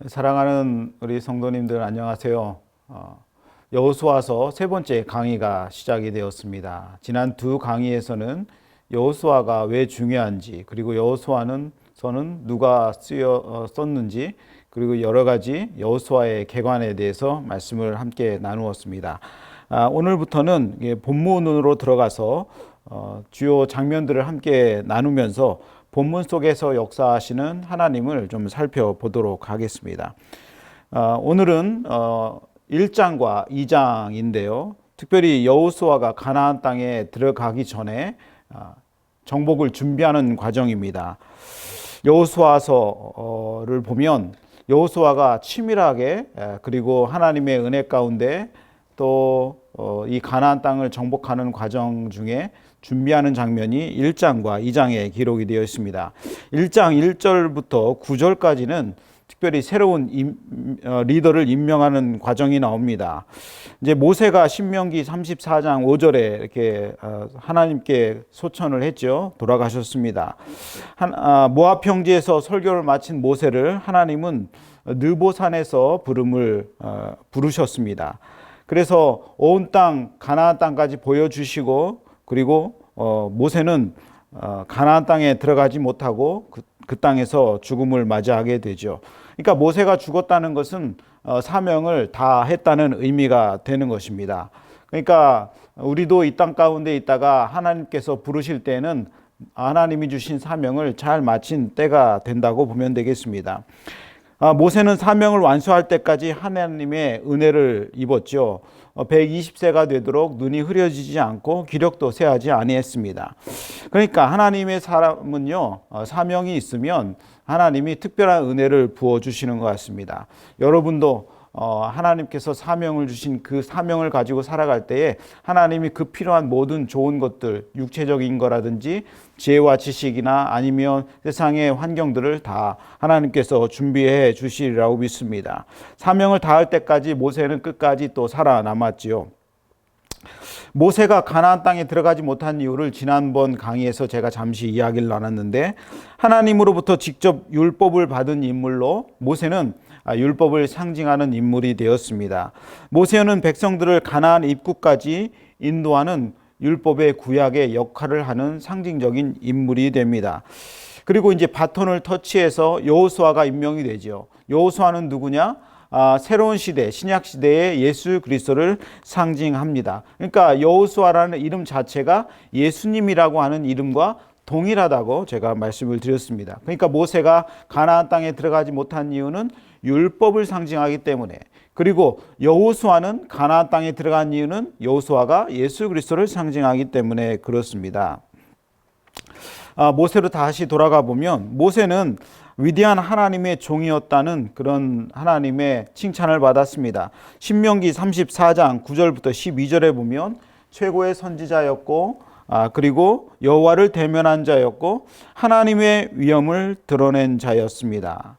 사랑하는 우리 성도님들 안녕하세요. 여호수아서 세 번째 강의가 시작이 되었습니다. 지난 두 강의에서는 여호수아가 왜 중요한지, 그리고 여호수아는 누가 썼는지, 그리고 여러 가지 여호수아의 계관에 대해서 말씀을 함께 나누었습니다. 오늘부터는 본문으로 들어가서 주요 장면들을 함께 나누면서 본문 속에서 역사하시는 하나님을 좀 살펴보도록 하겠습니다. 오늘은 1장과 2장인데요. 특별히 여호수아가 가나안 땅에 들어가기 전에 정복을 준비하는 과정입니다. 여호수아서를 보면 여호수아가 치밀하게 그리고 하나님의 은혜 가운데 또 이 가나안 땅을 정복하는 과정 중에 준비하는 장면이 1장과 2장에 기록이 되어 있습니다. 1장 1절부터 9절까지는 특별히 새로운 리더를 임명하는 과정이 나옵니다. 이제 모세가 신명기 34장 5절에 이렇게 하나님께 소천을 했죠. 돌아가셨습니다. 모압 평지에서 설교를 마친 모세를 하나님은 느보산에서 부르셨습니다. 그래서 온 땅 가나안 땅까지 보여주시고, 그리고 모세는 가나안 땅에 들어가지 못하고 그 땅에서 죽음을 맞이하게 되죠. 그러니까 모세가 죽었다는 것은 사명을 다 했다는 의미가 되는 것입니다. 그러니까 우리도 이 땅 가운데 있다가 하나님께서 부르실 때는 하나님이 주신 사명을 잘 마친 때가 된다고 보면 되겠습니다. 모세는 사명을 완수할 때까지 하나님의 은혜를 입었죠. 120세가 되도록 눈이 흐려지지 않고 기력도 쇠하지 아니했습니다. 그러니까 하나님의 사람은요, 사명이 있으면 하나님이 특별한 은혜를 부어주시는 것 같습니다. 여러분도 하나님께서 사명을 주신 그 사명을 가지고 살아갈 때에 하나님이 그 필요한 모든 좋은 것들, 육체적인 거라든지 지혜와 지식이나 아니면 세상의 환경들을 다 하나님께서 준비해 주시리라고 믿습니다. 사명을 다할 때까지 모세는 끝까지 또 살아남았지요. 모세가 가나안 땅에 들어가지 못한 이유를 지난번 강의에서 제가 잠시 이야기를 나눴는데, 하나님으로부터 직접 율법을 받은 인물로 모세는 율법을 상징하는 인물이 되었습니다. 모세는 백성들을 가나안 입구까지 인도하는 율법의 구약의 역할을 하는 상징적인 인물이 됩니다. 그리고 이제 바톤을 터치해서 여호수아가 임명이 되죠. 여호수아는 누구냐? 새로운 시대, 신약 시대의 예수 그리스도를 상징합니다. 그러니까 여호수아라는 이름 자체가 예수님이라고 하는 이름과 동일하다고 제가 말씀을 드렸습니다. 그러니까 모세가 가나안 땅에 들어가지 못한 이유는 율법을 상징하기 때문에, 그리고 여호수아는 가나안 땅에 들어간 이유는 여호수아가 예수 그리스도를 상징하기 때문에 그렇습니다. 모세로 다시 돌아가 보면 모세는 위대한 하나님의 종이었다는 그런 하나님의 칭찬을 받았습니다. 신명기 34장 9절부터 12절에 보면 최고의 선지자였고, 그리고 여호와를 대면한 자였고 하나님의 위엄을 드러낸 자였습니다.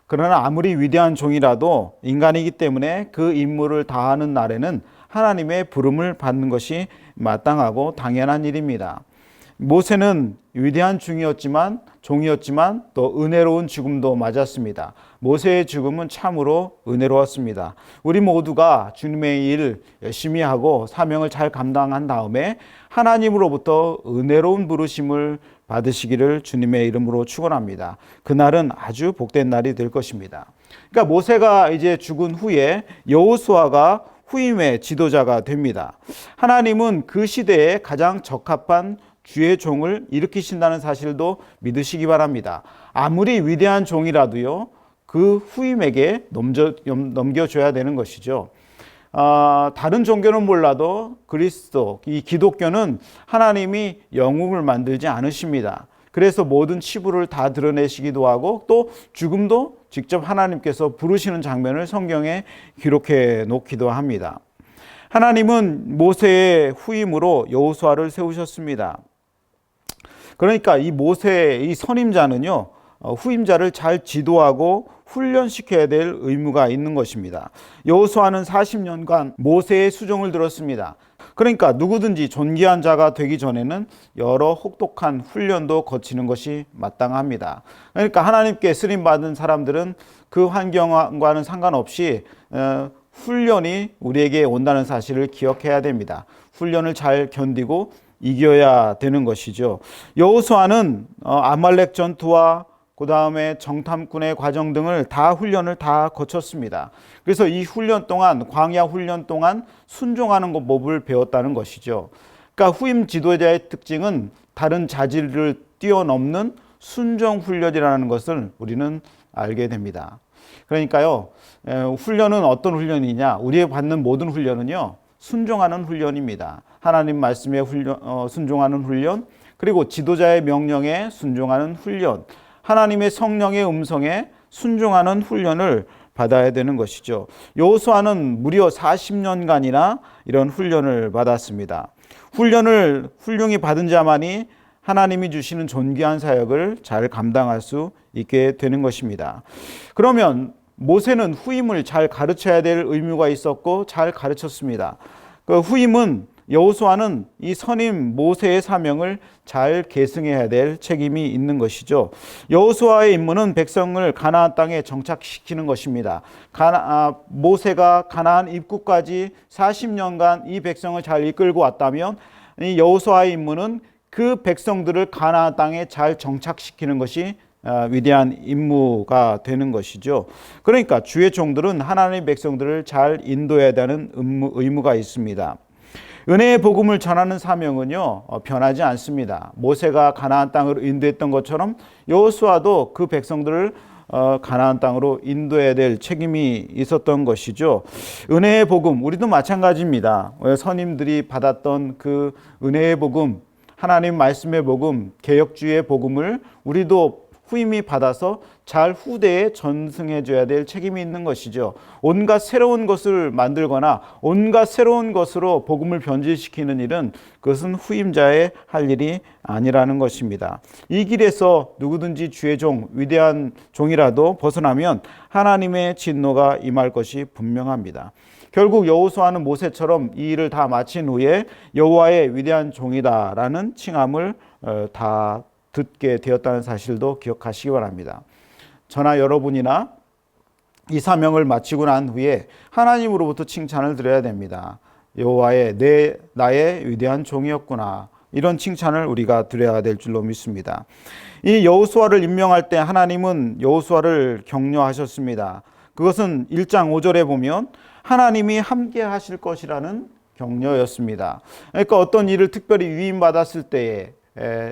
그러나 아무리 위대한 종이라도 인간이기 때문에 그 임무를 다하는 날에는 하나님의 부름을 받는 것이 마땅하고 당연한 일입니다. 모세는 위대한 종이었지만 또 은혜로운 죽음도 맞았습니다. 모세의 죽음은 참으로 은혜로웠습니다. 우리 모두가 주님의 일 열심히 하고 사명을 잘 감당한 다음에 하나님으로부터 은혜로운 부르심을 받으시기를 주님의 이름으로 축원합니다. 그날은 아주 복된 날이 될 것입니다. 그러니까 모세가 이제 죽은 후에 여호수아가 후임의 지도자가 됩니다. 하나님은 그 시대에 가장 적합한 주의 종을 일으키신다는 사실도 믿으시기 바랍니다. 아무리 위대한 종이라도요, 그 후임에게 넘겨줘야 되는 것이죠. 다른 종교는 몰라도 그리스도, 이 기독교는 하나님이 영웅을 만들지 않으십니다. 그래서 모든 치부를 다 드러내시기도 하고 또 죽음도 직접 하나님께서 부르시는 장면을 성경에 기록해 놓기도 합니다. 하나님은 모세의 후임으로 여호수아를 세우셨습니다. 그러니까 이 모세의 이 선임자는요, 후임자를 잘 지도하고 훈련시켜야 될 의무가 있는 것입니다. 여호수아는 40년간 모세의 수종을 들었습니다. 그러니까 누구든지 존귀한 자가 되기 전에는 여러 혹독한 훈련도 거치는 것이 마땅합니다. 그러니까 하나님께 쓰임 받은 사람들은 그 환경과는 상관없이 훈련이 우리에게 온다는 사실을 기억해야 됩니다. 훈련을 잘 견디고 이겨야 되는 것이죠. 여호수아는 아말렉 전투와 그 다음에 정탐꾼의 과정 등을 다 훈련을 다 거쳤습니다. 그래서 이 훈련 동안, 광야 훈련 동안 순종하는 법을 배웠다는 것이죠. 그러니까 후임 지도자의 특징은 다른 자질을 뛰어넘는 순종 훈련이라는 것을 우리는 알게 됩니다. 그러니까요, 훈련은 어떤 훈련이냐? 우리가 받는 모든 훈련은요, 순종하는 훈련입니다. 하나님 말씀에 순종하는 훈련, 그리고 지도자의 명령에 순종하는 훈련, 하나님의 성령의 음성에 순종하는 훈련을 받아야 되는 것이죠. 여호수아는 무려 40년간이나 이런 훈련을 받았습니다. 훈련을 훌륭히 받은 자만이 하나님이 주시는 존귀한 사역을 잘 감당할 수 있게 되는 것입니다. 그러면 모세는 후임을 잘 가르쳐야 될 의무가 있었고 잘 가르쳤습니다. 그 후임은 여호수아는 이 선임 모세의 사명을 잘 계승해야 될 책임이 있는 것이죠. 여호수아의 임무는 백성을 가나안 땅에 정착시키는 것입니다. 모세가 가나안 입구까지 40년간 이 백성을 잘 이끌고 왔다면 이 여호수아의 임무는 그 백성들을 가나안 땅에 잘 정착시키는 것이 위대한 임무가 되는 것이죠. 그러니까 주의 종들은 하나님의 백성들을 잘 인도해야 되는 의무가 있습니다. 은혜의 복음을 전하는 사명은요, 변하지 않습니다. 모세가 가나안 땅으로 인도했던 것처럼 여호수아도 그 백성들을 가나안 땅으로 인도해야 될 책임이 있었던 것이죠. 은혜의 복음, 우리도 마찬가지입니다. 선임들이 받았던 그 은혜의 복음, 하나님 말씀의 복음, 개혁주의의 복음을 우리도 후임이 받아서 잘 후대에 전승해 줘야 될 책임이 있는 것이죠. 온갖 새로운 것을 만들거나 온갖 새로운 것으로 복음을 변질시키는 일은 그것은 후임자의 할 일이 아니라는 것입니다. 이 길에서 누구든지 주의 종, 위대한 종이라도 벗어나면 하나님의 진노가 임할 것이 분명합니다. 결국 여호수아는 모세처럼 이 일을 다 마친 후에 여호와의 위대한 종이다라는 칭함을 다 듣게 되었다는 사실도 기억하시기 바랍니다. 저나 여러분이나 이 사명을 마치고 난 후에 하나님으로부터 칭찬을 드려야 됩니다. 여호와의 나의 위대한 종이었구나. 이런 칭찬을 우리가 드려야 될 줄로 믿습니다. 이 여호수아를 임명할 때 하나님은 여호수아를 격려하셨습니다. 그것은 1장 5절에 보면 하나님이 함께 하실 것이라는 격려였습니다. 그러니까 어떤 일을 특별히 위임받았을 때에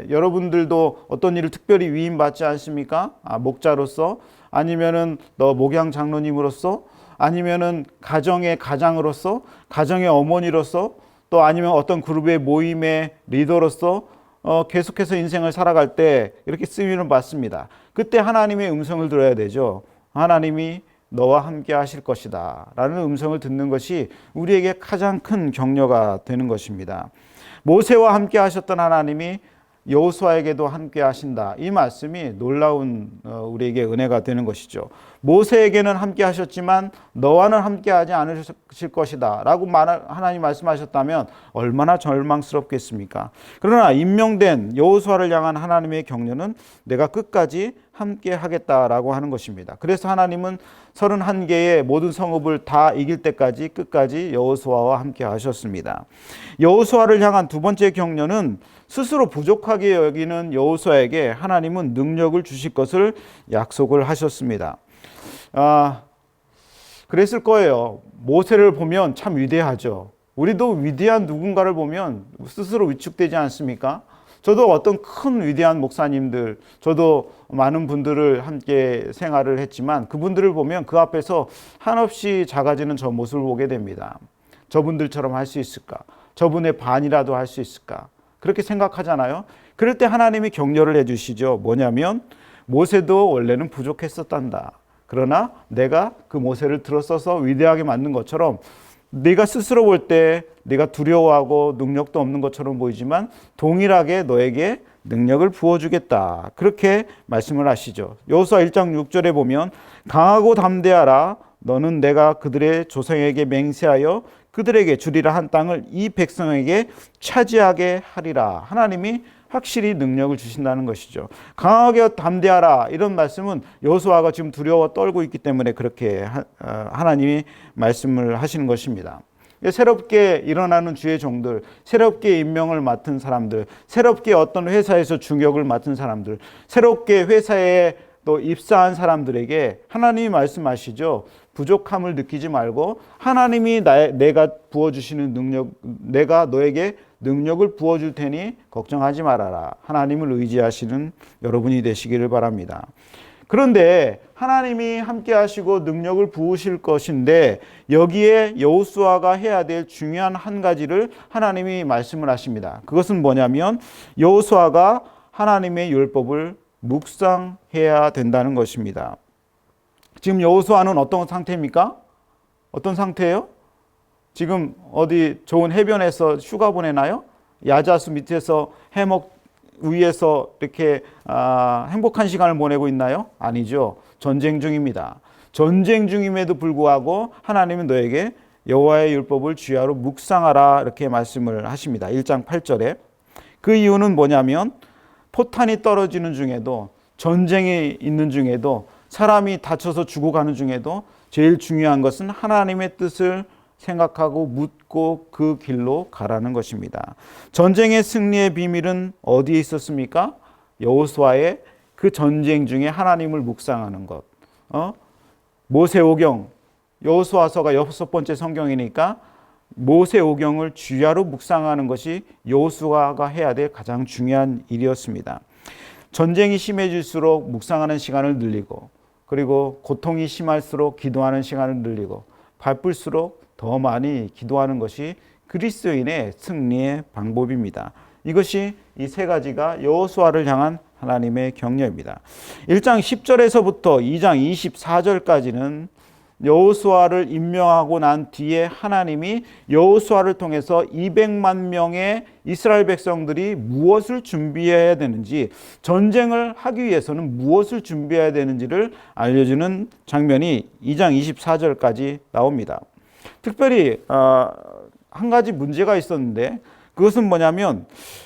여러분들도 어떤 일을 특별히 위임받지 않습니까? 목자로서, 아니면은 목양 장로님으로서, 아니면은 가정의 가장으로서, 가정의 어머니로서, 또 아니면 어떤 그룹의 모임의 리더로서 계속해서 인생을 살아갈 때 이렇게 쓰임을 받습니다. 그때 하나님의 음성을 들어야 되죠. 하나님이 너와 함께 하실 것이다 라는 음성을 듣는 것이 우리에게 가장 큰 격려가 되는 것입니다. 모세와 함께 하셨던 하나님이 여호수아에게도 함께 하신다. 이 말씀이 놀라운 우리에게 은혜가 되는 것이죠. 모세에게는 함께 하셨지만 너와는 함께 하지 않으실 것이다 라고 하나님 말씀하셨다면 얼마나 절망스럽겠습니까? 그러나 임명된 여호수아를 향한 하나님의 격려는 내가 끝까지 함께 하겠다라고 하는 것입니다. 그래서 하나님은 31개의 모든 성읍을 다 이길 때까지 끝까지 여호수아와 함께 하셨습니다. 여호수아를 향한 두 번째 격려는 스스로 부족하게 여기는 여호수아에게 하나님은 능력을 주실 것을 약속을 하셨습니다. 그랬을 거예요. 모세를 보면 참 위대하죠. 우리도 위대한 누군가를 보면 스스로 위축되지 않습니까? 저도 어떤 큰 위대한 목사님들, 저도 많은 분들을 함께 생활을 했지만 그분들을 보면 그 앞에서 한없이 작아지는 저 모습을 보게 됩니다. 저분들처럼 할 수 있을까? 저분의 반이라도 할 수 있을까? 그렇게 생각하잖아요. 그럴 때 하나님이 격려를 해주시죠. 뭐냐면 모세도 원래는 부족했었단다. 그러나 내가 그 모세를 들어서서 위대하게 만든 것처럼 네가 스스로 볼 때 네가 두려워하고 능력도 없는 것처럼 보이지만 동일하게 너에게 능력을 부어주겠다. 그렇게 말씀을 하시죠. 여호수아 1장 6절에 보면 강하고 담대하라. 너는 내가 그들의 조상에게 맹세하여 그들에게 주리라 한 땅을 이 백성에게 차지하게 하리라. 하나님이 확실히 능력을 주신다는 것이죠. 강하게 담대하라 이런 말씀은 여호수아가 지금 두려워 떨고 있기 때문에 그렇게 하나님이 말씀을 하시는 것입니다. 새롭게 일어나는 주의 종들, 새롭게 임명을 맡은 사람들, 새롭게 어떤 회사에서 중역을 맡은 사람들, 새롭게 회사에 또 입사한 사람들에게 하나님이 말씀하시죠. 부족함을 느끼지 말고 하나님이 내가 부어주시는 능력, 내가 너에게 능력을 부어줄 테니 걱정하지 말아라. 하나님을 의지하시는 여러분이 되시기를 바랍니다. 그런데 하나님이 함께 하시고 능력을 부으실 것인데 여기에 여호수아가 해야 될 중요한 한 가지를 하나님이 말씀을 하십니다. 그것은 뭐냐면 여호수아가 하나님의 율법을 묵상해야 된다는 것입니다. 지금 여호수아는 어떤 상태입니까? 어떤 상태예요? 지금 어디 좋은 해변에서 휴가 보내나요? 야자수 밑에서 해먹 위에서 이렇게 행복한 시간을 보내고 있나요? 아니죠. 전쟁 중입니다. 전쟁 중임에도 불구하고 하나님은 너에게 여호와의 율법을 주야로 묵상하라 이렇게 말씀을 하십니다. 1장 8절에. 그 이유는 뭐냐면 포탄이 떨어지는 중에도 전쟁이 있는 중에도 사람이 다쳐서 죽어가는 중에도 제일 중요한 것은 하나님의 뜻을 생각하고 묻고 그 길로 가라는 것입니다. 전쟁의 승리의 비밀은 어디에 있었습니까? 여호수아의 그 전쟁 중에 하나님을 묵상하는 것. 모세오경, 여호수아서가 6번째 성경이니까 모세오경을 주야로 묵상하는 것이 여호수아가 해야 될 가장 중요한 일이었습니다. 전쟁이 심해질수록 묵상하는 시간을 늘리고 그리고 고통이 심할수록 기도하는 시간을 늘리고 바쁠수록 더 많이 기도하는 것이 그리스도인의 승리의 방법입니다. 이것이 이 세 가지가 여호수아를 향한 하나님의 격려입니다. 1장 10절에서부터 2장 24절까지는 여호수아를 임명하고 난 뒤에 하나님이 여호수아를 통해서 200만 명의 이스라엘 백성들이 무엇을 준비해야 되는지, 전쟁을 하기 위해서는 무엇을 준비해야 되는지를 알려주는 장면이 2장 24절까지 나옵니다. 특별히 한 가지 문제가 있었는데 그것은 뭐냐면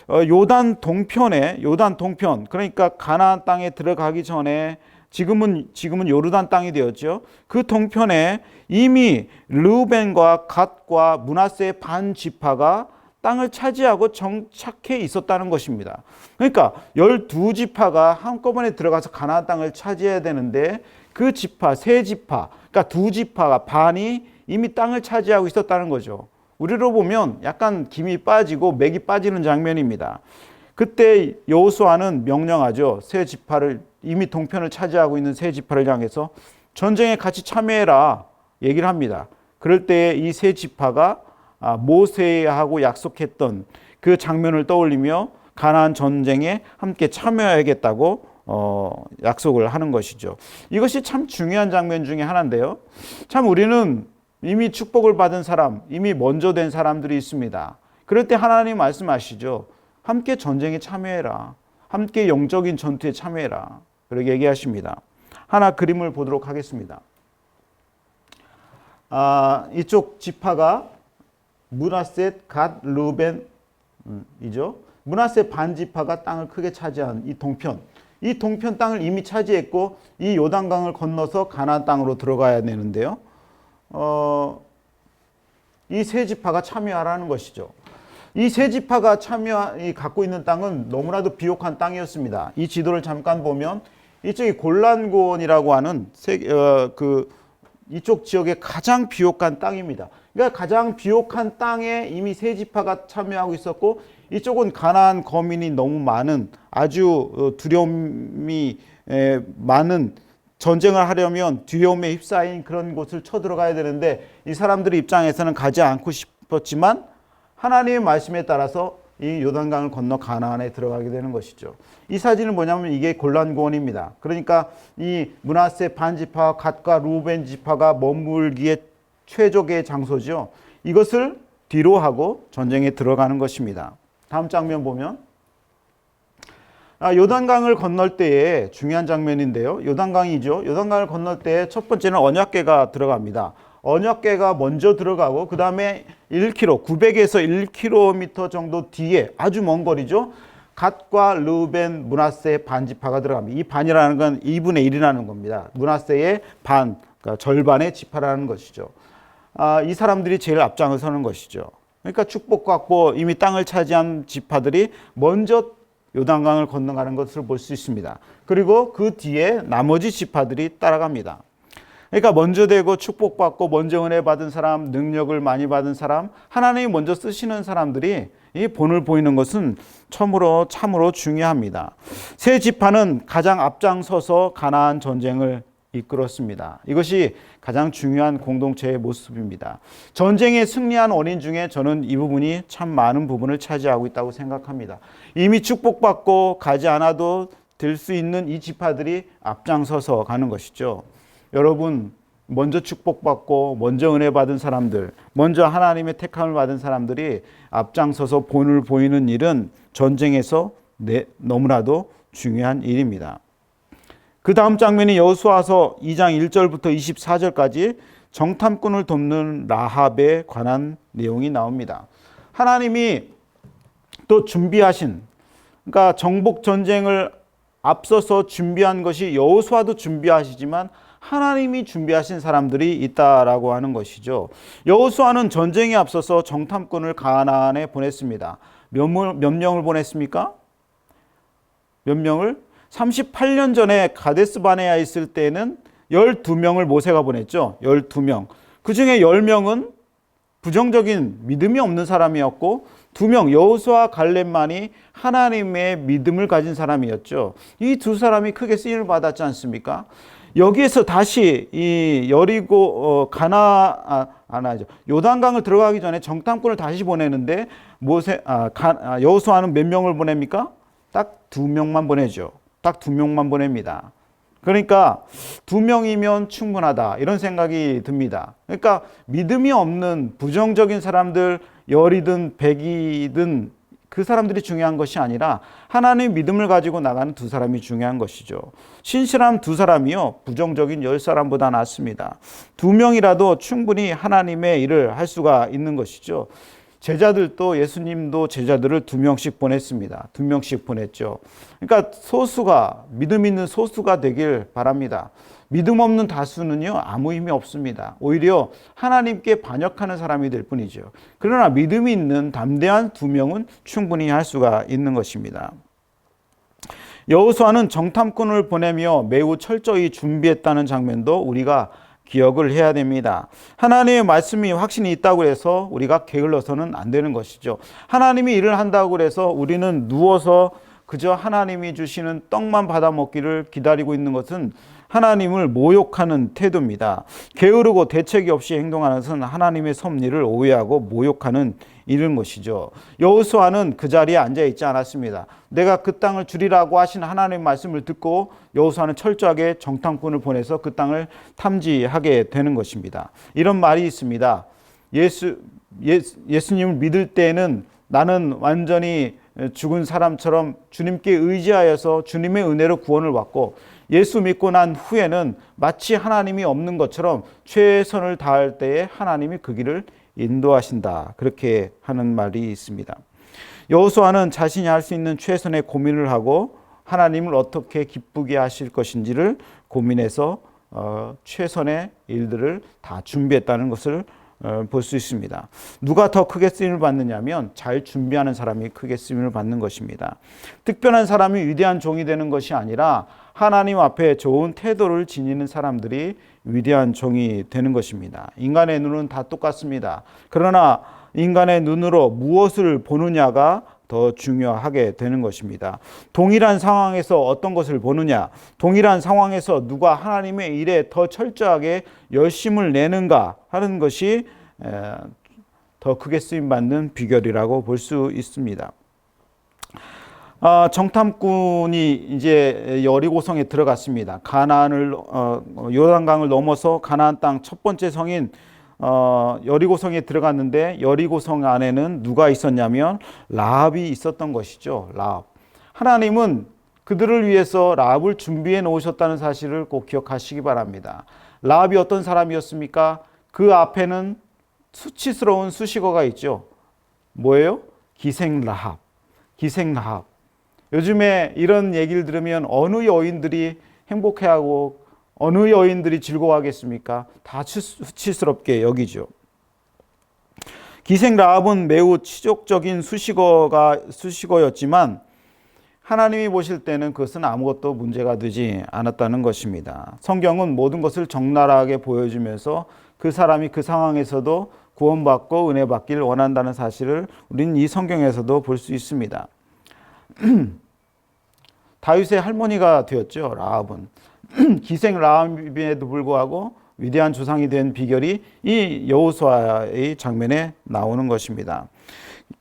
요단 동편, 그러니까 가나안 땅에 들어가기 전에 지금은 요르단 땅이 되었죠. 그 동편에 이미 르우벤과 갓과 므낫세의 반 지파가 땅을 차지하고 정착해 있었다는 것입니다. 그러니까 12지파가 한꺼번에 들어가서 가나안 땅을 차지해야 되는데 그 지파, 세 지파, 그러니까 두 지파가 반이 이미 땅을 차지하고 있었다는 거죠. 우리로 보면 약간 김이 빠지고 맥이 빠지는 장면입니다. 그때 여호수아는 명령하죠. 세 지파를, 이미 동편을 차지하고 있는 세 지파를 향해서 전쟁에 같이 참여해라 얘기를 합니다. 그럴 때 이 세 지파가 모세하고 약속했던 그 장면을 떠올리며 가나안 전쟁에 함께 참여해야겠다고 약속을 하는 것이죠. 이것이 참 중요한 장면 중에 하나인데요. 참 우리는 이미 축복을 받은 사람, 이미 먼저 된 사람들이 있습니다. 그럴 때 하나님 말씀하시죠. 함께 전쟁에 참여해라. 함께 영적인 전투에 참여해라. 그렇게 얘기하십니다. 하나 그림을 보도록 하겠습니다. 이쪽 지파가 므낫셋, 갓, 르벤이죠. 므낫셋 반 지파가 땅을 크게 차지한 이 동편 땅을 이미 차지했고 이 요단강을 건너서 가나안 땅으로 들어가야 되는데요. 이 세 지파가 참여하라는 것이죠. 이 세 지파가 갖고 있는 땅은 너무나도 비옥한 땅이었습니다. 이 지도를 잠깐 보면 이쪽이 골란고원이라고 하는 이쪽 지역의 가장 비옥한 땅입니다. 그러니까 가장 비옥한 땅에 이미 세 지파가 참여하고 있었고 이쪽은 가나안 거민이 너무 많은 아주 두려움이 많은 전쟁을 하려면 두려움에 휩싸인 그런 곳을 쳐들어가야 되는데 이 사람들의 입장에서는 가지 않고 싶었지만 하나님의 말씀에 따라서 이 요단강을 건너 가나안에 들어가게 되는 것이죠. 이 사진은 뭐냐면 이게 골란고원입니다. 그러니까 이 므낫세 반지파, 갓과 루벤 지파가 머물기에 최적의 장소죠. 이것을 뒤로 하고 전쟁에 들어가는 것입니다. 다음 장면 보면 요단강을 건널 때의 중요한 장면인데요. 요단강이죠. 요단강을 건널 때 첫 번째는 언약궤가 들어갑니다. 언약궤가 먼저 들어가고 그 다음에 1km, 900에서 1km 정도 뒤에 아주 먼 거리죠. 갓과 르우벤, 므낫세 반지파가 들어갑니다. 이 반이라는 건 2분의 1이라는 겁니다. 므낫세의 반, 그러니까 절반의 지파라는 것이죠. 이 사람들이 제일 앞장을 서는 것이죠. 그러니까 축복받고 이미 땅을 차지한 지파들이 먼저 요단강을 건너가는 것을 볼 수 있습니다. 그리고 그 뒤에 나머지 지파들이 따라갑니다. 그러니까 먼저 되고 축복받고 먼저 은혜 받은 사람, 능력을 많이 받은 사람, 하나님이 먼저 쓰시는 사람들이 이 본을 보이는 것은 참으로 중요합니다. 세 지파는 가장 앞장서서 가나안 전쟁을 이끌었습니다. 이것이 가장 중요한 공동체의 모습입니다. 전쟁에 승리한 원인 중에 저는 이 부분이 참 많은 부분을 차지하고 있다고 생각합니다. 이미 축복받고 가지 않아도 될 수 있는 이 지파들이 앞장서서 가는 것이죠. 여러분, 먼저 축복받고 먼저 은혜 받은 사람들, 먼저 하나님의 택함을 받은 사람들이 앞장서서 본을 보이는 일은 전쟁에서 너무나도 중요한 일입니다. 그 다음 장면이 여호수아서 2장 1절부터 24절까지 정탐꾼을 돕는 라합에 관한 내용이 나옵니다. 하나님이 또 준비하신, 그러니까 정복 전쟁을 앞서서 준비한 것이 여호수아도 준비하시지만 하나님이 준비하신 사람들이 있다라고 하는 것이죠. 여호수아는 전쟁에 앞서서 정탐꾼을 가나안에 보냈습니다. 몇 명을 보냈습니까? 몇 명을? 38년 전에 가데스 바네아에 있을 때는 12명을 모세가 보냈죠. 12명. 그 중에 10명은 부정적인 믿음이 없는 사람이었고 2명 여호수아 갈렙만이 하나님의 믿음을 가진 사람이었죠. 이 두 사람이 크게 쓰임을 받았지 않습니까? 여기에서 다시 이 여리고 요단강을 들어가기 전에 정탐꾼을 다시 보내는데 여호수아는 몇 명을 보냅니까? 딱 2명만 보내죠. 딱 2명만 보냅니다. 그러니까 2명이면 충분하다 이런 생각이 듭니다. 그러니까 믿음이 없는 부정적인 사람들, 열이든 백이든 그 사람들이 중요한 것이 아니라 하나님의 믿음을 가지고 나가는 두 사람이 중요한 것이죠. 신실한 두 사람이요, 부정적인 10사람보다 낫습니다. 2명이라도 충분히 하나님의 일을 할 수가 있는 것이죠. 제자들도, 예수님도 제자들을 2명씩 보냈습니다. 2명씩 보냈죠. 그러니까 소수가, 믿음 있는 소수가 되길 바랍니다. 믿음 없는 다수는요, 아무 힘이 없습니다. 오히려 하나님께 반역하는 사람이 될 뿐이죠. 그러나 믿음이 있는 담대한 2명은 충분히 할 수가 있는 것입니다. 여호수아는 정탐꾼을 보내며 매우 철저히 준비했다는 장면도 우리가 기억을 해야 됩니다. 하나님의 말씀이 확신이 있다고 해서 우리가 게을러서는 안 되는 것이죠. 하나님이 일을 한다고 해서 우리는 누워서 그저 하나님이 주시는 떡만 받아 먹기를 기다리고 있는 것은 하나님을 모욕하는 태도입니다. 게으르고 대책이 없이 행동하는 것은 하나님의 섭리를 오해하고 모욕하는 일인 것이죠. 여호수아는 그 자리에 앉아 있지 않았습니다. 내가 그 땅을 주리라고 하신 하나님의 말씀을 듣고 여호수아는 철저하게 정탐꾼을 보내서 그 땅을 탐지하게 되는 것입니다. 이런 말이 있습니다. 예수님을 믿을 때는 나는 완전히 죽은 사람처럼 주님께 의지하여서 주님의 은혜로 구원을 받고 예수 믿고 난 후에는 마치 하나님이 없는 것처럼 최선을 다할 때에 하나님이 그 길을 인도하신다. 그렇게 하는 말이 있습니다. 여호수아는 자신이 할 수 있는 최선의 고민을 하고 하나님을 어떻게 기쁘게 하실 것인지를 고민해서 최선의 일들을 다 준비했다는 것을 볼 수 있습니다. 누가 더 크게 쓰임을 받느냐면 잘 준비하는 사람이 크게 쓰임을 받는 것입니다. 특별한 사람이 위대한 종이 되는 것이 아니라 하나님 앞에 좋은 태도를 지니는 사람들이 위대한 종이 되는 것입니다. 인간의 눈은 다 똑같습니다. 그러나 인간의 눈으로 무엇을 보느냐가 더 중요하게 되는 것입니다. 동일한 상황에서 어떤 것을 보느냐, 동일한 상황에서 누가 하나님의 일에 더 철저하게 열심을 내는가 하는 것이 더 크게 쓰임받는 비결이라고 볼 수 있습니다. 정탐꾼이 이제 여리고성에 들어갔습니다. 가나안을 요단강을 넘어서 가나안 땅 첫 번째 성인 여리고성에 들어갔는데 여리고성 안에는 누가 있었냐면 라합이 있었던 것이죠. 라합. 하나님은 그들을 위해서 라합을 준비해 놓으셨다는 사실을 꼭 기억하시기 바랍니다. 라합이 어떤 사람이었습니까? 그 앞에는 수치스러운 수식어가 있죠. 뭐예요? 기생라합. 기생라합. 요즘에 이런 얘기를 들으면 어느 여인들이 행복해하고 어느 여인들이 즐거워하겠습니까? 다 수치스럽게 여기죠. 기생라합은 매우 치욕적인 수식어였지만 하나님이 보실 때는 그것은 아무것도 문제가 되지 않았다는 것입니다. 성경은 모든 것을 적나라하게 보여주면서 그 사람이 그 상황에서도 구원받고 은혜 받기를 원한다는 사실을 우리는 이 성경에서도 볼 수 있습니다. 다윗의 할머니가 되었죠. 라합은. 기생 라합임에도 불구하고 위대한 조상이 된 비결이 이 여호수아의 장면에 나오는 것입니다.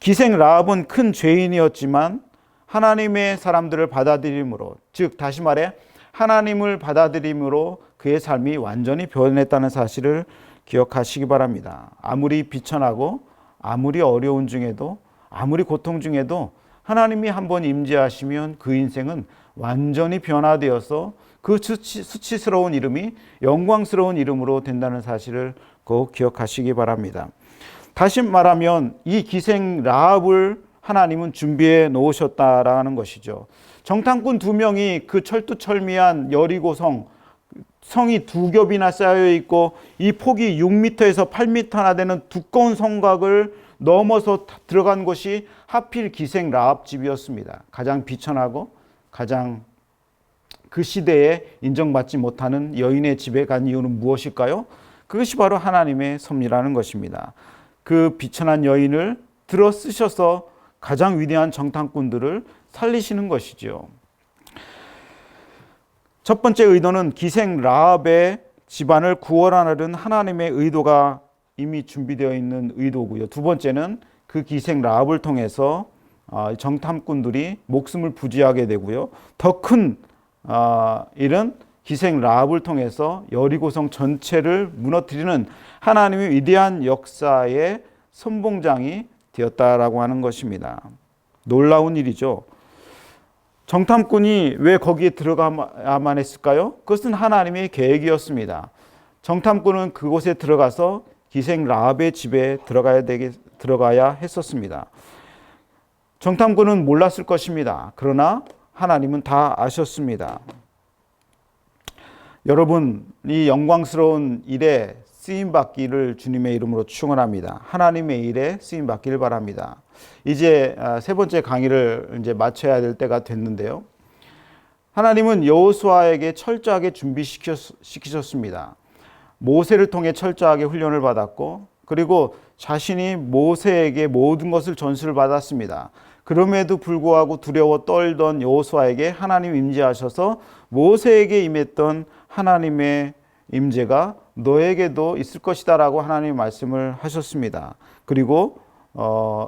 기생 라합은 큰 죄인이었지만 하나님의 사람들을 받아들임으로, 즉 다시 말해 하나님을 받아들임으로 그의 삶이 완전히 변했다는 사실을 기억하시기 바랍니다. 아무리 비천하고 아무리 어려운 중에도 아무리 고통 중에도 하나님이 한번 임재하시면 그 인생은 완전히 변화되어서 그 수치스러운 이름이 영광스러운 이름으로 된다는 사실을 꼭 기억하시기 바랍니다. 다시 말하면 이 기생 라합을 하나님은 준비해 놓으셨다라는 것이죠. 정탐꾼 2명이 그 철두철미한 여리고성, 성이 2겹이나 쌓여 있고 이 폭이 6m에서 8m나 되는 두꺼운 성곽을 넘어서 들어간 곳이 하필 기생 라합 집이었습니다. 가장 비천하고 가장 그 시대에 인정받지 못하는 여인의 집에 간 이유는 무엇일까요? 그것이 바로 하나님의 섭리라는 것입니다. 그 비천한 여인을 들어 쓰셔서 가장 위대한 정탐꾼들을 살리시는 것이죠. 첫 번째 의도는 기생 라합의 집안을 구원하려는 하나님의 의도가 이미 준비되어 있는 의도고요. 두 번째는 그 기생 라합을 통해서 정탐꾼들이 목숨을 부지하게 되고요. 더 큰 일은 기생 라합을 통해서 여리고성 전체를 무너뜨리는 하나님의 위대한 역사의 선봉장이 되었다라고 하는 것입니다. 놀라운 일이죠. 정탐꾼이 왜 거기에 들어가야만 했을까요? 그것은 하나님의 계획이었습니다. 정탐꾼은 그곳에 들어가서 기생 라합의 집에 들어가야 했었습니다. 정탐꾼은 몰랐을 것입니다. 그러나 하나님은 다 아셨습니다. 여러분, 이 영광스러운 일에 쓰임받기를 주님의 이름으로 축원합니다. 하나님의 일에 쓰임받기를 바랍니다. 이제 세 번째 강의를 이제 마쳐야 될 때가 됐는데요. 하나님은 여호수아에게 철저하게 준비시키셨습니다. 모세를 통해 철저하게 훈련을 받았고 그리고 자신이 모세에게 모든 것을 전수를 받았습니다. 그럼에도 불구하고 두려워 떨던 여호수아에게 하나님 임재하셔서 모세에게 임했던 하나님의 임재가 너에게도 있을 것이다 라고 하나님 말씀을 하셨습니다. 그리고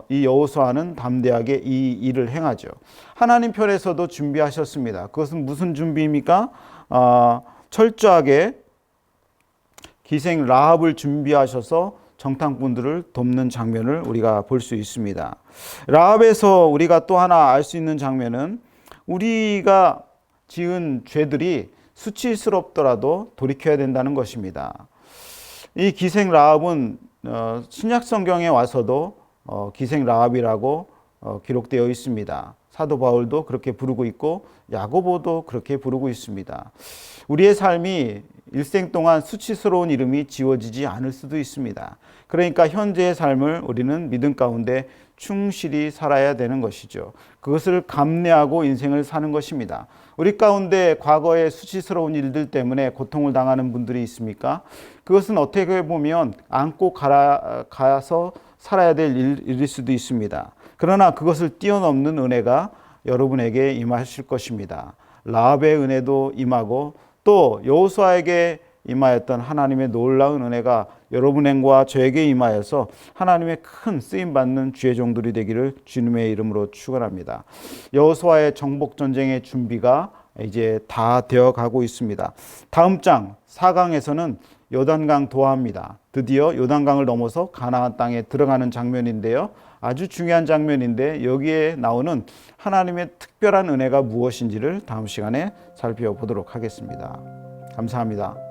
이 여호수아는 담대하게 이 일을 행하죠. 하나님 편에서도 준비하셨습니다. 그것은 무슨 준비입니까? 철저하게 기생 라합을 준비하셔서 정탐꾼들을 돕는 장면을 우리가 볼 수 있습니다. 라합에서 우리가 또 하나 알 수 있는 장면은 우리가 지은 죄들이 수치스럽더라도 돌이켜야 된다는 것입니다. 이 기생 라합은 신약 성경에 와서도 기생 라합이라고 기록되어 있습니다. 사도 바울도 그렇게 부르고 있고 야고보도 그렇게 부르고 있습니다. 우리의 삶이 일생 동안 수치스러운 이름이 지워지지 않을 수도 있습니다. 그러니까 현재의 삶을 우리는 믿음 가운데 충실히 살아야 되는 것이죠. 그것을 감내하고 인생을 사는 것입니다. 우리 가운데 과거의 수치스러운 일들 때문에 고통을 당하는 분들이 있습니까? 그것은 어떻게 보면 안고 가서 살아야 될 일일 수도 있습니다. 그러나 그것을 뛰어넘는 은혜가 여러분에게 임하실 것입니다. 라합의 은혜도 임하고 또 여호수아에게 임하였던 하나님의 놀라운 은혜가 여러분과 저에게 임하여서 하나님의 큰 쓰임받는 주의 종들이 되기를 주님의 이름으로 축원합니다. 여호수아의 정복 전쟁의 준비가 이제 다 되어 가고 있습니다. 다음 장 4강에서는 요단강 도하입니다. 드디어 요단강을 넘어서 가나안 땅에 들어가는 장면인데요. 아주 중요한 장면인데 여기에 나오는 하나님의 특별한 은혜가 무엇인지를 다음 시간에 살펴보도록 하겠습니다. 감사합니다.